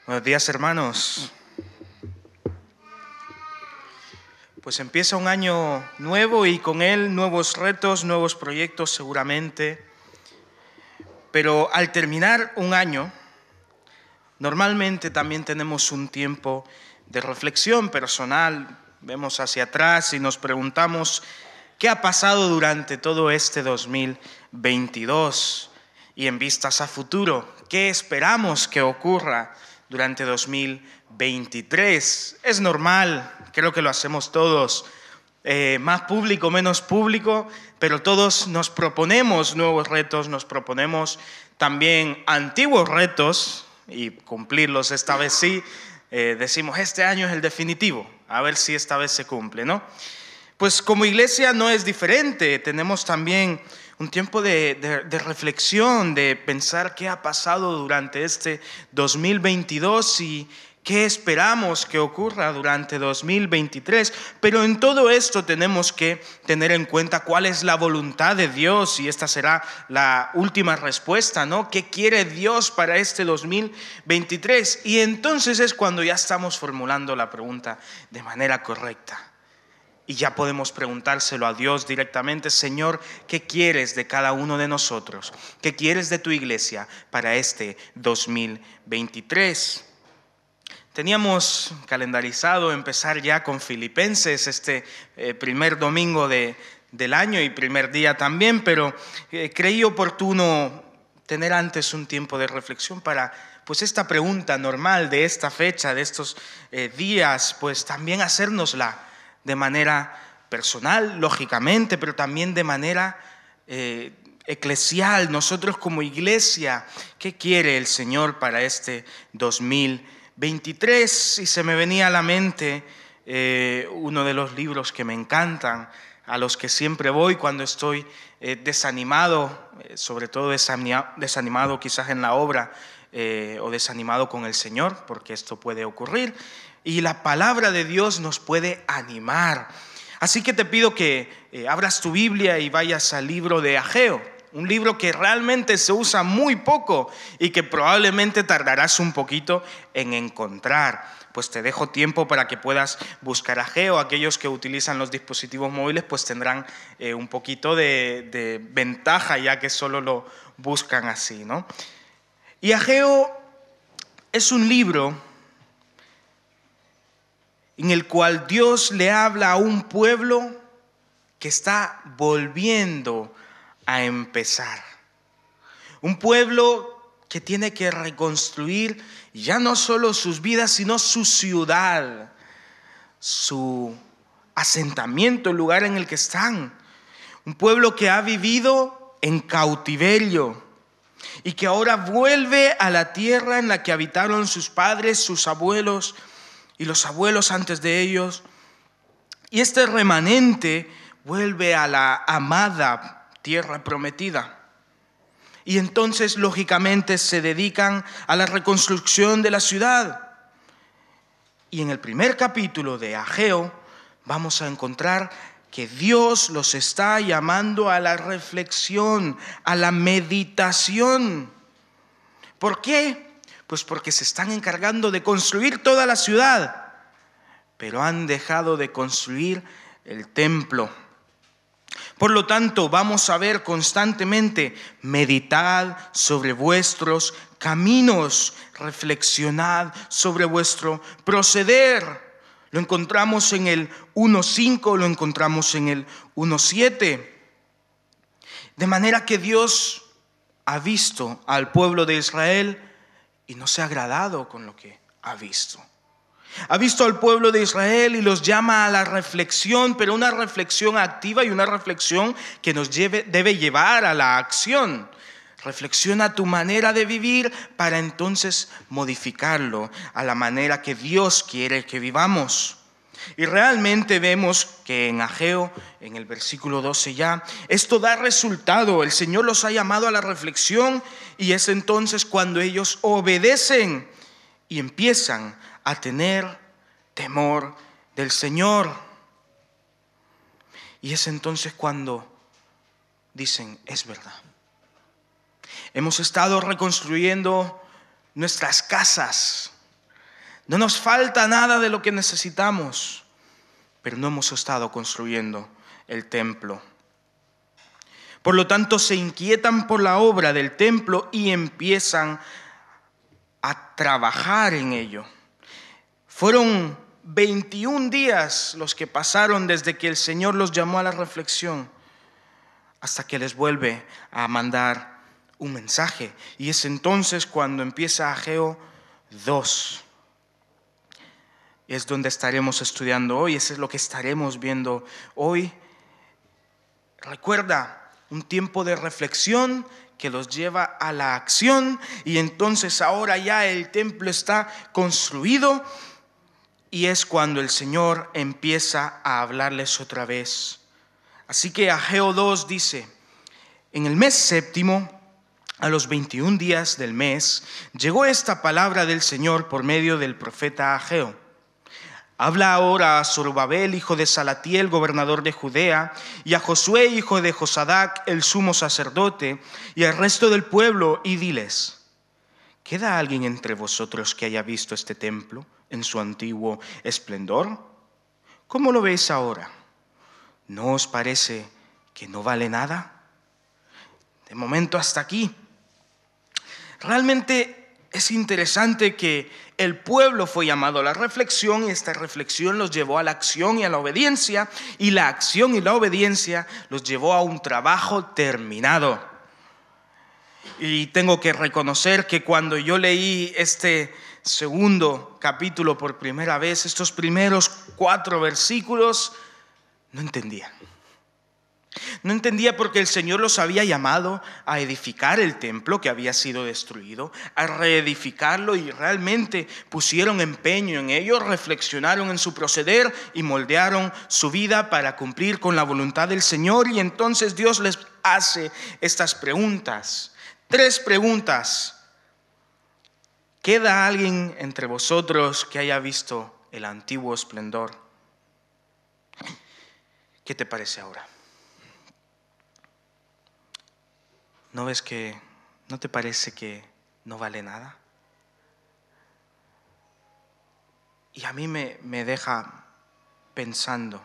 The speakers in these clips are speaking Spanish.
Buenos días, hermanos. Pues empieza un año nuevo y con él nuevos retos, nuevos proyectos seguramente. Pero al terminar un año, normalmente también tenemos un tiempo de reflexión personal. Vemos hacia atrás y nos preguntamos qué ha pasado durante todo este 2022 y en vistas a futuro, qué esperamos que ocurra durante 2023. Es normal, creo que lo hacemos todos, más público, menos público, pero todos nos proponemos nuevos retos, nos proponemos también antiguos retos y cumplirlos esta vez sí. Decimos, este año es el definitivo, a ver si esta vez se cumple, ¿no? Pues como iglesia no es diferente, tenemos también un tiempo de reflexión, de pensar qué ha pasado durante este 2022 y qué esperamos que ocurra durante 2023. Pero en todo esto tenemos que tener en cuenta cuál es la voluntad de Dios y esta será la última respuesta, ¿no? ¿Qué quiere Dios para este 2023? Y entonces es cuando ya estamos formulando la pregunta de manera correcta. Y ya podemos preguntárselo a Dios directamente: Señor, ¿qué quieres de cada uno de nosotros? ¿Qué quieres de tu iglesia para este 2023? Teníamos calendarizado empezar ya con Filipenses este primer domingo del año y primer día también, pero creí oportuno tener antes un tiempo de reflexión para pues esta pregunta normal de esta fecha, de estos días, pues también hacérnosla de manera personal, lógicamente, pero también de manera eclesial. Nosotros como iglesia, ¿qué quiere el Señor para este 2023? Y se me venía a la mente uno de los libros que me encantan, a los que siempre voy cuando estoy desanimado, sobre todo desanimado quizás en la obra o desanimado con el Señor, porque esto puede ocurrir. Y la palabra de Dios nos puede animar. Así que te pido que abras tu Biblia y vayas al libro de Ageo, un libro que realmente se usa muy poco y que probablemente tardarás un poquito en encontrar. Pues te dejo tiempo para que puedas buscar Ageo. Aquellos que utilizan los dispositivos móviles pues tendrán un poquito de ventaja, ya que solo lo buscan así, ¿no? Y Ageo es un libro en el cual Dios le habla a un pueblo que está volviendo a empezar. Un pueblo que tiene que reconstruir ya no solo sus vidas, sino su ciudad, su asentamiento, el lugar en el que están. Un pueblo que ha vivido en cautiverio y que ahora vuelve a la tierra en la que habitaron sus padres, sus abuelos y los abuelos antes de ellos. Y este remanente vuelve a la amada tierra prometida. Y entonces, lógicamente, se dedican a la reconstrucción de la ciudad. Y en el primer capítulo de Ageo vamos a encontrar que Dios los está llamando a la reflexión, a la meditación. ¿Por qué? Pues porque se están encargando de construir toda la ciudad, pero han dejado de construir el templo. Por lo tanto, vamos a ver constantemente: meditad sobre vuestros caminos, reflexionad sobre vuestro proceder. Lo encontramos en el 1.5, lo encontramos en el 1.7. De manera que Dios ha visto al pueblo de Israel y no se ha agradado con lo que ha visto. Ha visto al pueblo de Israel y los llama a la reflexión, pero una reflexión activa y una reflexión que nos debe llevar a la acción. Reflexiona tu manera de vivir para entonces modificarlo a la manera que Dios quiere que vivamos. Y realmente vemos que en Ageo, en el versículo 12 ya, esto da resultado. El Señor los ha llamado a la reflexión y es entonces cuando ellos obedecen y empiezan a tener temor del Señor. Y es entonces cuando dicen: es verdad. Hemos estado reconstruyendo nuestras casas, No nos falta nada de lo que necesitamos, pero no hemos estado construyendo el templo. Por lo tanto, se inquietan por la obra del templo y empiezan a trabajar en ello. Fueron 21 días los que pasaron desde que el Señor los llamó a la reflexión hasta que les vuelve a mandar un mensaje. Y es entonces cuando empieza Ageo 2. Es donde estaremos estudiando hoy, eso es lo que estaremos viendo hoy. Recuerda, un tiempo de reflexión que los lleva a la acción, y entonces ahora ya el templo está construido y es cuando el Señor empieza a hablarles otra vez. Así que Ageo 2 dice: en el mes séptimo, a los 21 días del mes, llegó esta palabra del Señor por medio del profeta Ageo. Habla ahora a Zorobabel, hijo de Salatiel, gobernador de Judea, y a Josué, hijo de Josadac, el sumo sacerdote, y al resto del pueblo, y diles: ¿queda alguien entre vosotros que haya visto este templo en su antiguo esplendor? ¿Cómo lo veis ahora? ¿No os parece que no vale nada? De momento hasta aquí. Realmente es interesante que el pueblo fue llamado a la reflexión y esta reflexión los llevó a la acción y a la obediencia, y la acción y la obediencia los llevó a un trabajo terminado. Y tengo que reconocer que cuando yo leí este segundo capítulo por primera vez, estos primeros 4 versículos, no entendía. No entendía porque el Señor los había llamado a edificar el templo que había sido destruido, a reedificarlo, y realmente pusieron empeño en ello, reflexionaron en su proceder y moldearon su vida para cumplir con la voluntad del Señor. Y entonces Dios les hace estas preguntas, 3 preguntas. ¿Queda alguien entre vosotros que haya visto el antiguo esplendor? ¿Qué te parece ahora? ¿No ves que, no te parece que no vale nada? Y a mí me deja pensando,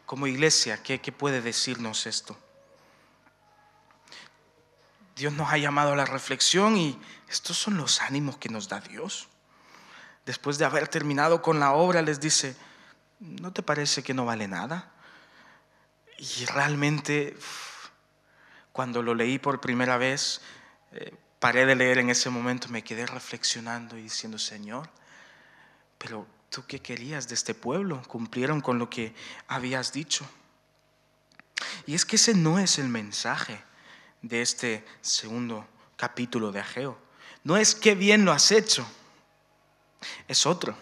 como iglesia, ¿qué puede decirnos esto? Dios nos ha llamado a la reflexión y estos son los ánimos que nos da Dios. Después de haber terminado con la obra, les dice: ¿no te parece que no vale nada? Y realmente, cuando lo leí por primera vez, paré de leer en ese momento, me quedé reflexionando y diciendo: Señor, pero ¿tú qué querías de este pueblo? Cumplieron con lo que habías dicho. Y es que ese no es el mensaje de este segundo capítulo de Ageo. No es qué bien lo has hecho, es otro.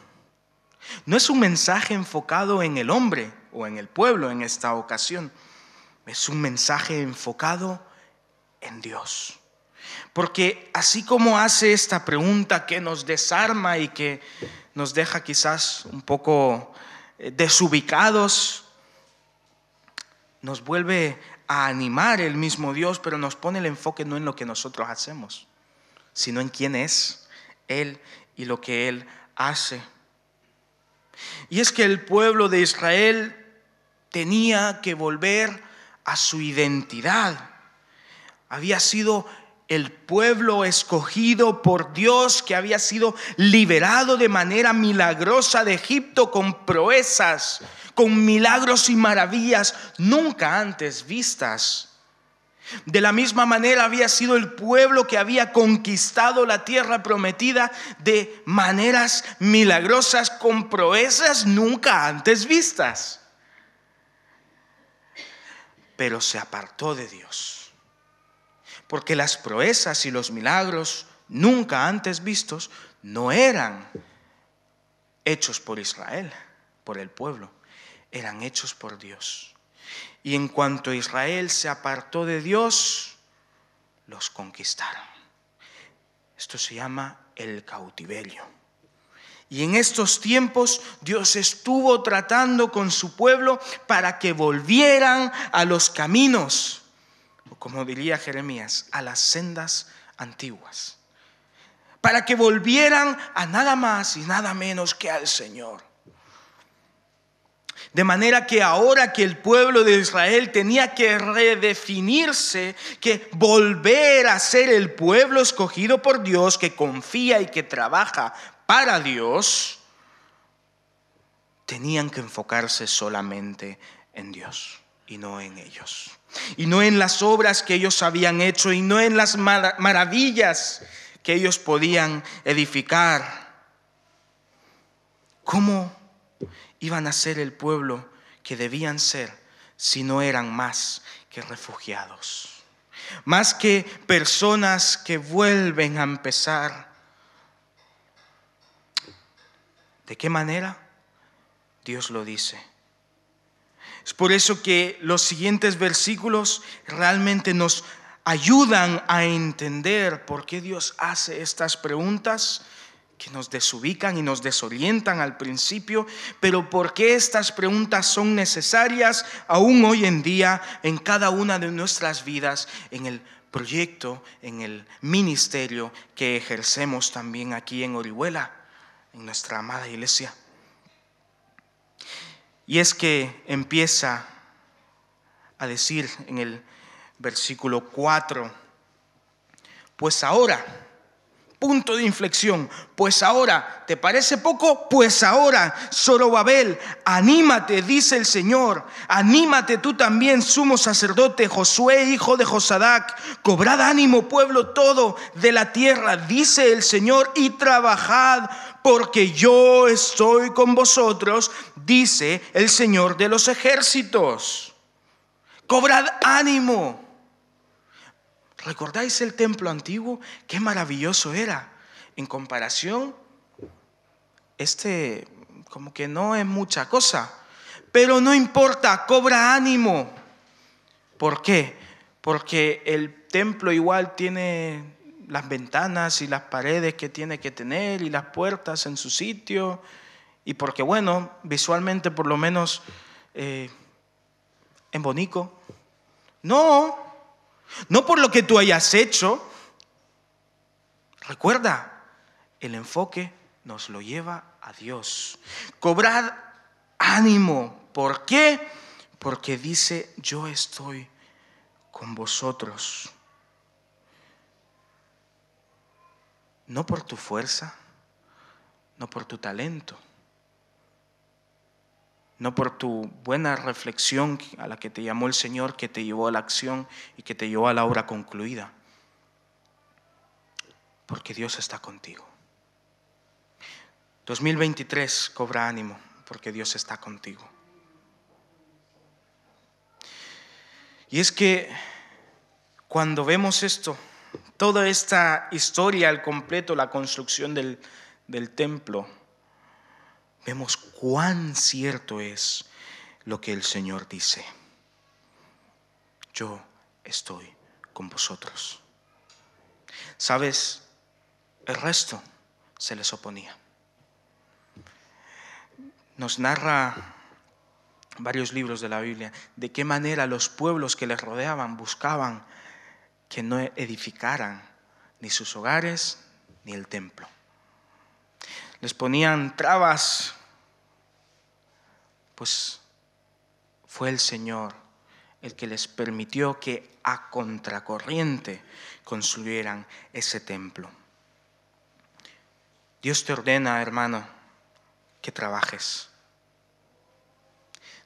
No es un mensaje enfocado en el hombre o en el pueblo en esta ocasión. Es un mensaje enfocado en Dios. Porque así como hace esta pregunta que nos desarma y que nos deja quizás un poco desubicados, nos vuelve a animar el mismo Dios, pero nos pone el enfoque no en lo que nosotros hacemos, sino en quién es Él y lo que Él hace. Y es que el pueblo de Israel tenía que volver a su identidad. Había sido el pueblo escogido por Dios, que había sido liberado de manera milagrosa de Egipto con proezas, con milagros y maravillas nunca antes vistas. De la misma manera había sido el pueblo que había conquistado la tierra prometida de maneras milagrosas, con proezas nunca antes vistas. Pero se apartó de Dios, porque las proezas y los milagros nunca antes vistos no eran hechos por Israel, por el pueblo, eran hechos por Dios. Y en cuanto Israel se apartó de Dios, los conquistaron. Esto se llama el cautiverio. Y en estos tiempos Dios estuvo tratando con su pueblo para que volvieran a los caminos, o como diría Jeremías, a las sendas antiguas. para que volvieran a nada más y nada menos que al Señor. De manera que ahora que el pueblo de Israel tenía que redefinirse, que volver a ser el pueblo escogido por Dios, que confía y que trabaja para Dios, tenían que enfocarse solamente en Dios y no en ellos. Y no en las obras que ellos habían hecho y no en las maravillas que ellos podían edificar. ¿Cómo iban a ser el pueblo que debían ser si no eran más que refugiados? Más que personas que vuelven a empezar. ¿De qué manera? Dios lo dice. Es por eso que los siguientes versículos realmente nos ayudan a entender por qué Dios hace estas preguntas que nos desubican y nos desorientan al principio, pero por qué estas preguntas son necesarias aún hoy en día en cada una de nuestras vidas, en el proyecto, en el ministerio que ejercemos también aquí en Orihuela, en nuestra amada iglesia. Y es que empieza a decir en el versículo 4, pues ahora, punto de inflexión, pues ahora, ¿te parece poco? Pues ahora, Zorobabel, anímate, dice el Señor, anímate tú también, sumo sacerdote, Josué, hijo de Josadac, cobrad ánimo, pueblo todo de la tierra, dice el Señor, y trabajad, porque yo estoy con vosotros, dice el Señor de los ejércitos. Cobrad ánimo. ¿Recordáis el templo antiguo? Qué maravilloso era. En comparación, como que no es mucha cosa. Pero no importa, cobra ánimo. ¿Por qué? Porque el templo igual tiene las ventanas y las paredes que tiene que tener y las puertas en su sitio. Y porque, bueno, visualmente por lo menos es bonito. No por lo que tú hayas hecho. Recuerda, el enfoque nos lo lleva a Dios. Cobrad ánimo. ¿Por qué? Porque dice, yo estoy con vosotros. No por tu fuerza, no por tu talento, no por tu buena reflexión a la que te llamó el Señor, que te llevó a la acción y que te llevó a la obra concluida. Porque Dios está contigo. 2023, cobra ánimo, porque Dios está contigo. Y es que cuando vemos esto, toda esta historia al completo, la construcción del templo, vemos cuán cierto es lo que el Señor dice. Yo estoy con vosotros. ¿Sabes? El resto se les oponía. Nos narra varios libros de la Biblia de qué manera los pueblos que les rodeaban buscaban que no edificaran ni sus hogares ni el templo. Les ponían trabas, pues fue el Señor el que les permitió que a contracorriente construyeran ese templo. Dios te ordena, hermano, que trabajes.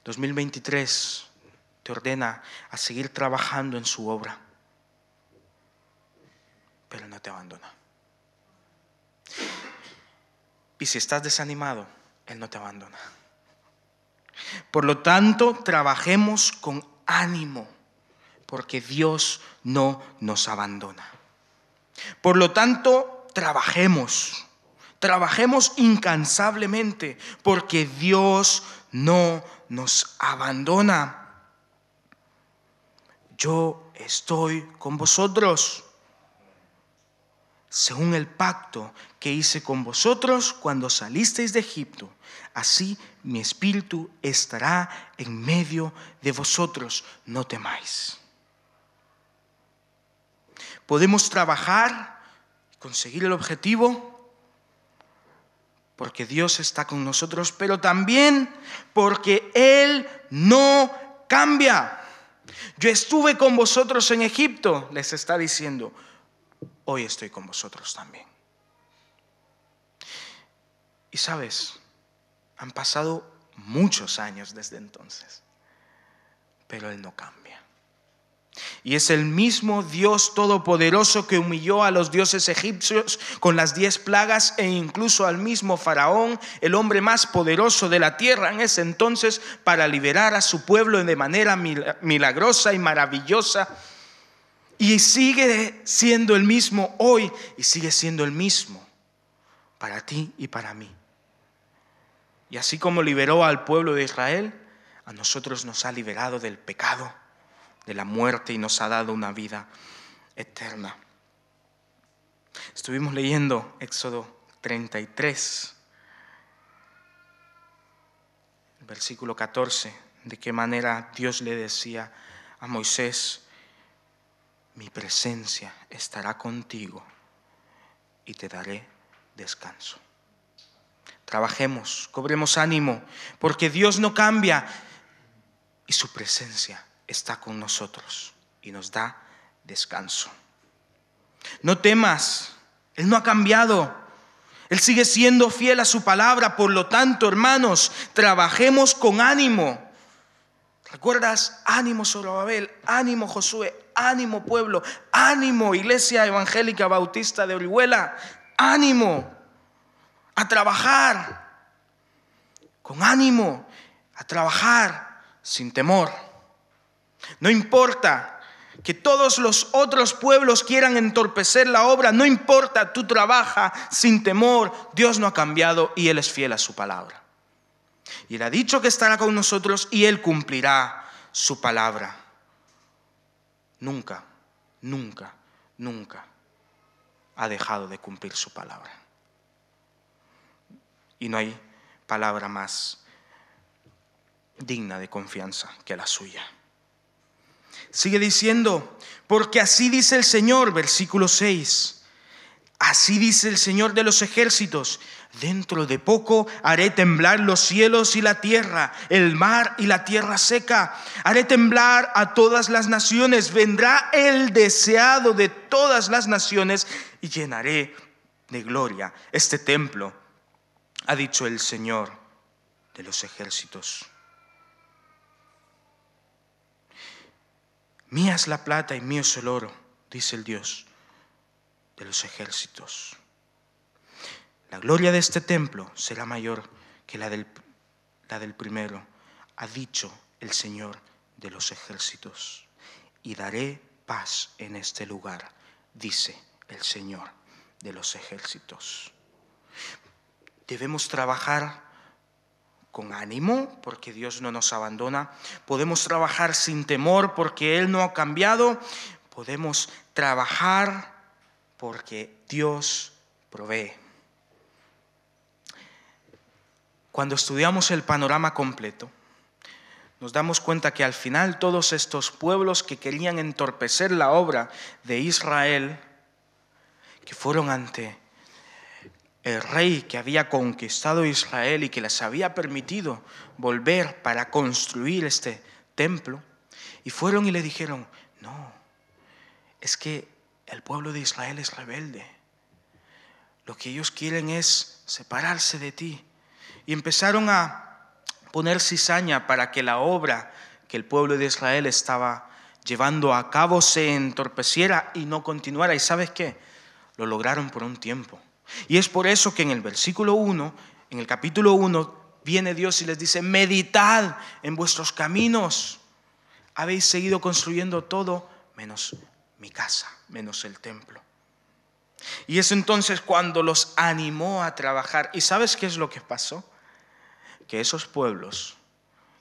2023 te ordena a seguir trabajando en su obra, pero no te abandona. Y si estás desanimado, Él no te abandona. Por lo tanto, trabajemos con ánimo, porque Dios no nos abandona. Por lo tanto, trabajemos incansablemente, porque Dios no nos abandona. Yo estoy con vosotros, según el pacto que hice con vosotros cuando salisteis de Egipto. Así mi espíritu estará en medio de vosotros. No temáis. Podemos trabajar conseguir el objetivo, porque Dios está con nosotros, pero también porque Él no cambia. Yo estuve con vosotros en Egipto, les está diciendo, hoy estoy con vosotros también. Y sabes, han pasado muchos años desde entonces, pero Él no cambia. Y es el mismo Dios todopoderoso que humilló a los dioses egipcios con las 10 plagas e incluso al mismo Faraón, el hombre más poderoso de la tierra en ese entonces, para liberar a su pueblo de manera milagrosa y maravillosa. Y sigue siendo el mismo hoy y sigue siendo el mismo para ti y para mí. Y así como liberó al pueblo de Israel, a nosotros nos ha liberado del pecado, de la muerte, y nos ha dado una vida eterna. Estuvimos leyendo Éxodo 33, el versículo 14, de qué manera Dios le decía a Moisés: mi presencia estará contigo y te daré descanso. Trabajemos, cobremos ánimo, porque Dios no cambia y su presencia está con nosotros y nos da descanso. No temas, Él no ha cambiado. Él sigue siendo fiel a su palabra. Por lo tanto, hermanos, trabajemos con ánimo. ¿Recuerdas? Ánimo, Zorobabel, ánimo, Josué, ánimo, pueblo, ánimo, Iglesia Evangélica Bautista de Orihuela, ánimo a trabajar, con ánimo, a trabajar sin temor. No importa que todos los otros pueblos quieran entorpecer la obra, no importa, tú trabaja sin temor. Dios no ha cambiado y Él es fiel a su palabra. Y Él ha dicho que estará con nosotros y Él cumplirá su palabra. Nunca, nunca, nunca ha dejado de cumplir su palabra. Y no hay palabra más digna de confianza que la suya. Sigue diciendo, porque así dice el Señor, versículo 6. Así dice el Señor de los ejércitos: dentro de poco haré temblar los cielos y la tierra, el mar y la tierra seca. Haré temblar a todas las naciones. Vendrá el deseado de todas las naciones y llenaré de gloria este templo, ha dicho el Señor de los ejércitos. Mía es la plata y mío es el oro, dice el Dios de los ejércitos. La gloria de este templo será mayor que la del primero, ha dicho el Señor de los ejércitos. Y daré paz en este lugar, dice el Señor de los ejércitos. Debemos trabajar con ánimo, porque Dios no nos abandona. Podemos trabajar sin temor, porque Él no ha cambiado. Podemos trabajar porque Dios provee. Cuando estudiamos el panorama completo, nos damos cuenta que al final todos estos pueblos que querían entorpecer la obra de Israel, que fueron ante el rey que había conquistado Israel y que les había permitido volver para construir este templo, y fueron y le dijeron: no, es que el pueblo de Israel es rebelde. Lo que ellos quieren es separarse de ti. Y empezaron a poner cizaña para que la obra que el pueblo de Israel estaba llevando a cabo se entorpeciera y no continuara. ¿Y sabes qué? Lo lograron por un tiempo. Y es por eso que en el versículo 1, en el capítulo 1, viene Dios y les dice: meditad en vuestros caminos. Habéis seguido construyendo todo menos mi casa, menos el templo. Y es entonces cuando los animó a trabajar. ¿Y sabes qué es lo que pasó? Que esos pueblos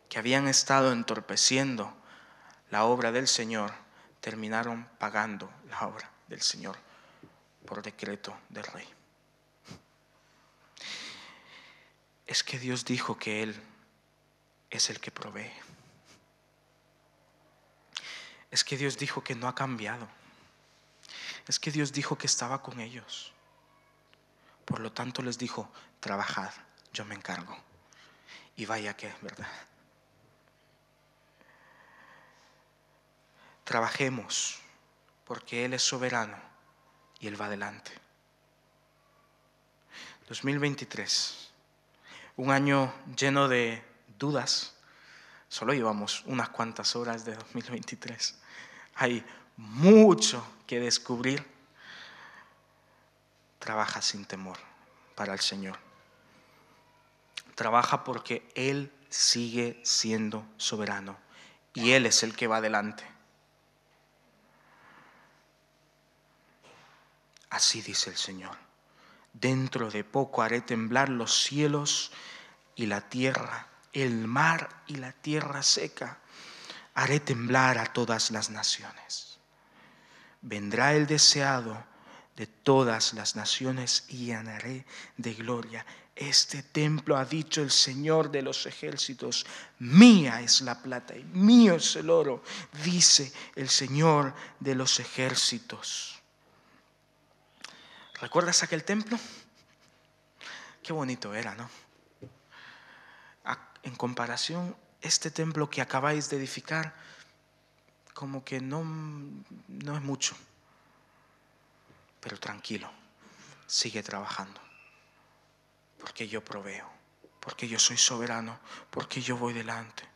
que habían estado entorpeciendo la obra del Señor terminaron pagando la obra del Señor por decreto del rey. Es que Dios dijo que Él es el que provee. Es que Dios dijo que no ha cambiado. Es que Dios dijo que estaba con ellos. Por lo tanto les dijo: trabajad, yo me encargo. Y vaya que es verdad. Trabajemos, porque Él es soberano y Él va adelante. 2023, un año lleno de dudas. Solo llevamos unas cuantas horas de 2023. Hay mucho que descubrir. Trabaja sin temor para el Señor. Trabaja porque Él sigue siendo soberano y Él es el que va adelante. Así dice el Señor: dentro de poco haré temblar los cielos y la tierra, el mar y la tierra seca. Haré temblar a todas las naciones. Vendrá el deseado de todas las naciones y llenaré de gloria este templo, ha dicho el Señor de los ejércitos. Mía es la plata y mío es el oro, dice el Señor de los ejércitos. ¿Recuerdas aquel templo? Qué bonito era, ¿no? En comparación, este templo que acabáis de edificar, como que no es mucho. Pero tranquilo, sigue trabajando. Porque yo proveo, porque yo soy soberano, porque yo voy delante.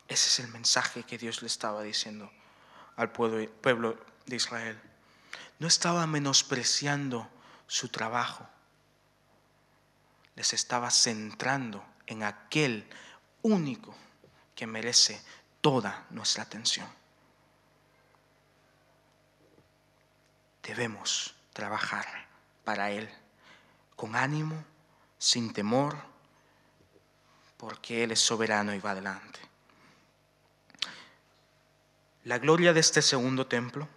Ese es el mensaje que Dios le estaba diciendo al pueblo de Israel. No estaba menospreciando su trabajo. Les estaba centrando en aquel único que merece toda nuestra atención. Debemos trabajar para Él con ánimo, sin temor, porque Él es soberano y va adelante. La gloria de este segundo templo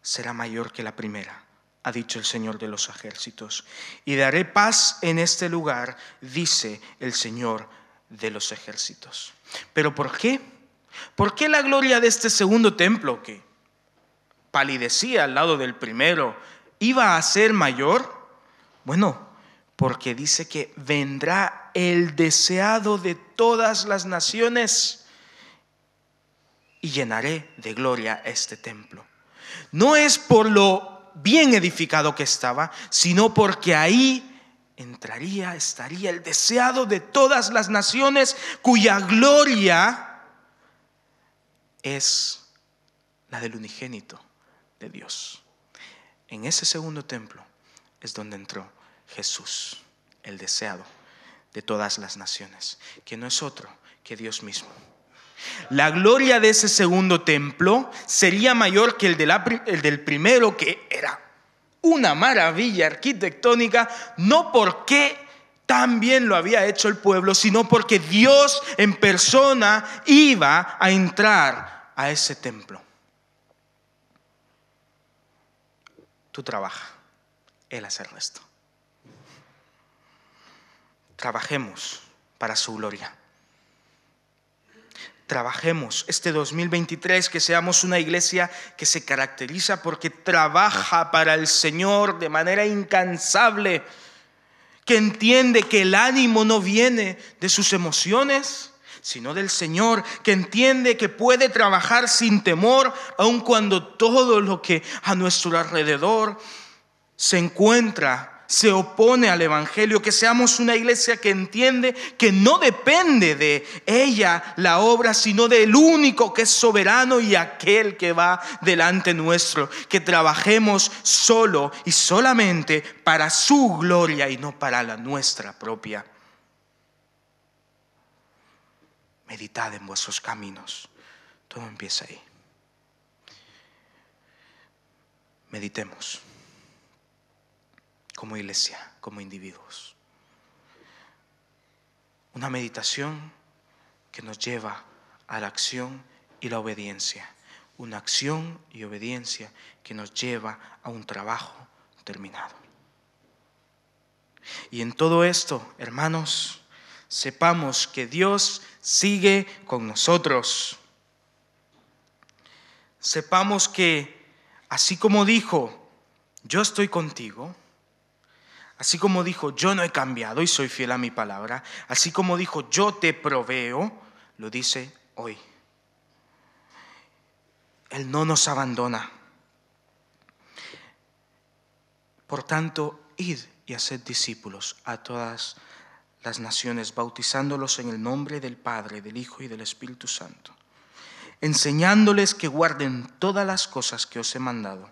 será mayor que la primera, ha dicho el Señor de los ejércitos, y daré paz en este lugar, dice el Señor de los ejércitos. ¿Pero por qué? ¿Por qué la gloria de este segundo templo, que palidecía al lado del primero, iba a ser mayor? Bueno, porque dice que vendrá el deseado de todas las naciones y llenaré de gloria este templo. No es por lo bien edificado que estaba, sino porque ahí estaría el deseado de todas las naciones, cuya gloria es la del unigénito de Dios. En ese segundo templo es donde entró Jesús, el deseado de todas las naciones, que no es otro que Dios mismo. La gloria de ese segundo templo sería mayor que el del primero, que era una maravilla arquitectónica, no porque tan bien lo había hecho el pueblo, sino porque Dios en persona iba a entrar a ese templo. Tú trabaja, Él hace el resto. Trabajemos para su gloria. Trabajemos este 2023, que seamos una iglesia que se caracteriza porque trabaja para el Señor de manera incansable, que entiende que el ánimo no viene de sus emociones, sino del Señor, que entiende que puede trabajar sin temor, aun cuando todo lo que a nuestro alrededor se opone al Evangelio. Que seamos una iglesia que entiende que no depende de ella la obra, sino del único que es soberano y aquel que va delante nuestro. Que trabajemos solo y solamente para su gloria y no para la nuestra propia. Meditad en vuestros caminos. Todo empieza ahí. Meditemos como iglesia, como individuos. Una meditación que nos lleva a la acción y la obediencia. Una acción y obediencia que nos lleva a un trabajo terminado. Y en todo esto, hermanos, sepamos que Dios sigue con nosotros. sepamos que así como dijo, yo estoy contigo, así como dijo, yo no he cambiado y soy fiel a mi palabra, así como dijo, yo te proveo, lo dice hoy. Él no nos abandona. Por tanto, id y haced discípulos a todas las naciones, bautizándolos en el nombre del Padre, del Hijo y del Espíritu Santo, enseñándoles que guarden todas las cosas que os he mandado.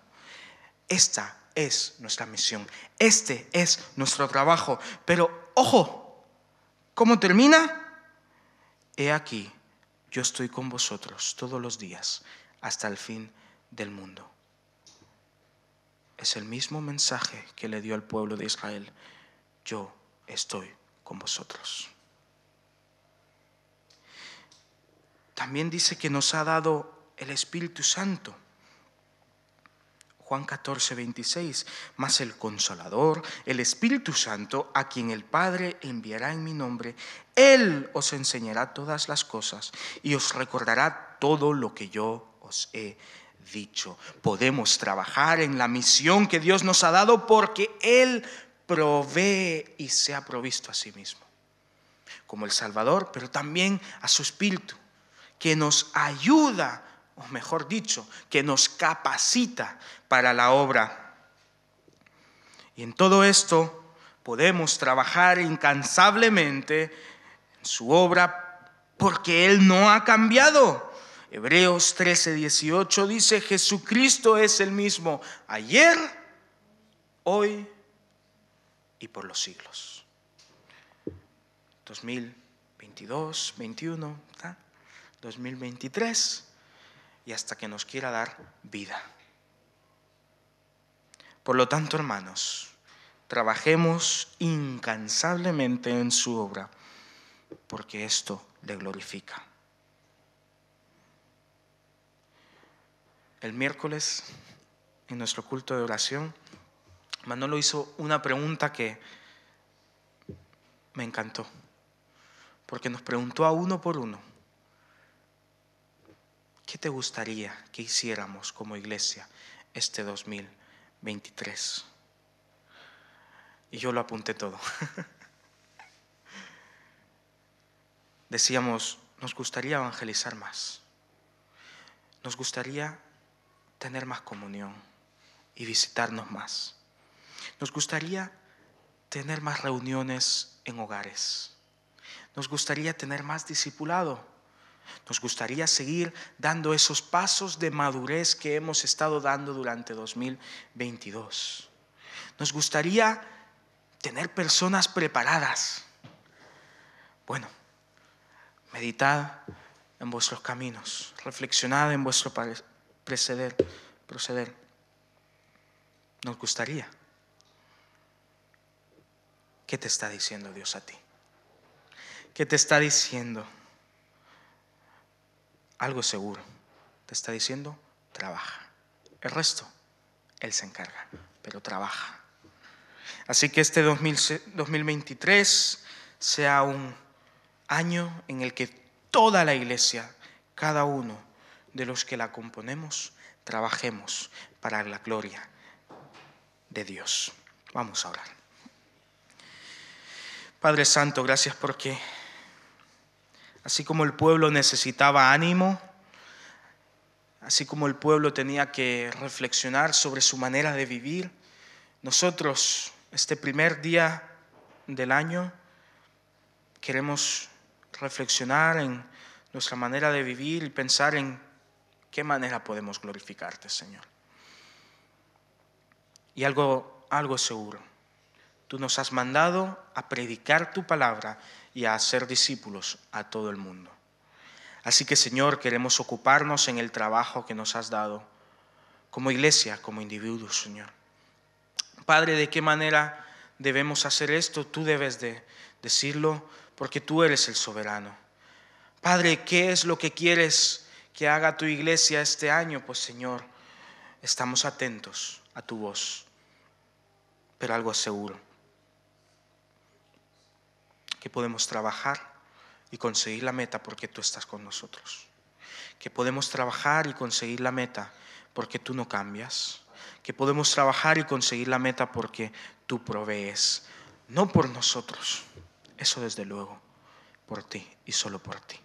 Esta es nuestra misión, este es nuestro trabajo. Pero ojo, ¿cómo termina? He aquí, yo estoy con vosotros todos los días hasta el fin del mundo. Es el mismo mensaje que le dio al pueblo de Israel. Yo estoy con vosotros. También dice que nos ha dado el Espíritu Santo. Juan 14, 26. Mas el Consolador, el Espíritu Santo, a quien el Padre enviará en mi nombre, Él os enseñará todas las cosas y os recordará todo lo que yo os he dicho. Podemos trabajar en la misión que Dios nos ha dado porque Él provee y se ha provisto a sí mismo, como el Salvador, pero también a su Espíritu, que nos ayuda, o mejor dicho, que nos capacita para la obra. Y en todo esto podemos trabajar incansablemente en su obra porque Él no ha cambiado. Hebreos 13, 18 dice, Jesucristo es el mismo ayer, hoy y por los siglos. 2022, 21, 2023 y hasta que nos quiera dar vida. Por lo tanto, hermanos, trabajemos incansablemente en su obra, porque esto le glorifica. El miércoles, en nuestro culto de oración, Manolo hizo una pregunta que me encantó, porque nos preguntó a uno por uno, ¿qué te gustaría que hiciéramos como iglesia este 2023? Y yo lo apunté todo. Decíamos, nos gustaría evangelizar más. Nos gustaría tener más comunión y visitarnos más. Nos gustaría tener más reuniones en hogares. Nos gustaría tener más discipulado. Nos gustaría seguir dando esos pasos de madurez que hemos estado dando durante 2022. Nos gustaría tener personas preparadas. Bueno, meditad en vuestros caminos, reflexionad en vuestro proceder. Nos gustaría. ¿Qué te está diciendo Dios a ti? ¿Qué te está diciendo? Algo seguro. Te está diciendo, trabaja. El resto, Él se encarga, pero trabaja. Así que este 2023 sea un año en el que toda la iglesia, cada uno de los que la componemos, trabajemos para la gloria de Dios. Vamos a orar. Padre Santo, gracias porque así como el pueblo necesitaba ánimo, así como el pueblo tenía que reflexionar sobre su manera de vivir, nosotros, este primer día del año, queremos reflexionar en nuestra manera de vivir y pensar en qué manera podemos glorificarte, Señor. Y algo es seguro. Tú nos has mandado a predicar tu palabra y a hacer discípulos a todo el mundo. Así que, Señor, queremos ocuparnos en el trabajo que nos has dado como iglesia, como individuos, Señor. Padre, ¿de qué manera debemos hacer esto? Tú debes de decirlo porque tú eres el soberano. Padre, ¿qué es lo que quieres que haga tu iglesia este año? Pues, Señor, estamos atentos a tu voz, pero algo es seguro, que podemos trabajar y conseguir la meta porque tú estás con nosotros. que podemos trabajar y conseguir la meta porque tú no cambias, que podemos trabajar y conseguir la meta porque tú provees, no por nosotros, eso desde luego, por ti y solo por ti.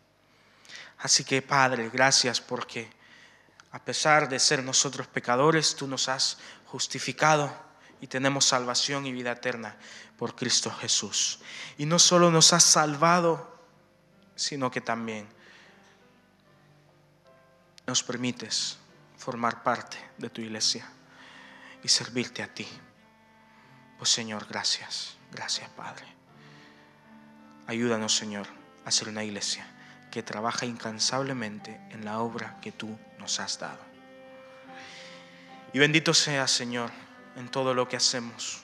Así que Padre, gracias porque a pesar de ser nosotros pecadores, tú nos has justificado y tenemos salvación y vida eterna por Cristo Jesús. Y no solo nos has salvado, sino que también nos permites formar parte de tu iglesia y servirte a ti. Pues Señor, gracias. Gracias, Padre. Ayúdanos, Señor, a ser una iglesia que trabaja incansablemente en la obra que tú nos has dado. Y bendito sea, Señor, en todo lo que hacemos.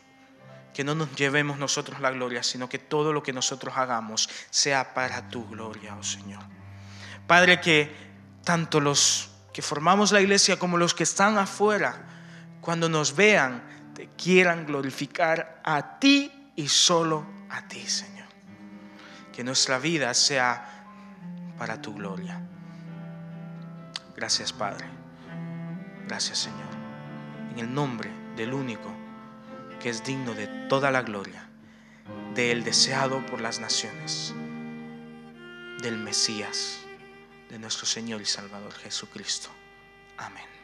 Que no nos llevemos nosotros la gloria, sino que todo lo que nosotros hagamos sea para tu gloria, oh Señor. Padre, que tanto los que formamos la iglesia como los que están afuera, cuando nos vean, te quieran glorificar a ti y solo a ti, Señor. Que nuestra vida sea para tu gloria. Gracias, Padre. Gracias, Señor. En el nombre del único que es digno de toda la gloria, del deseado por las naciones, del Mesías, de nuestro Señor y Salvador Jesucristo. Amén.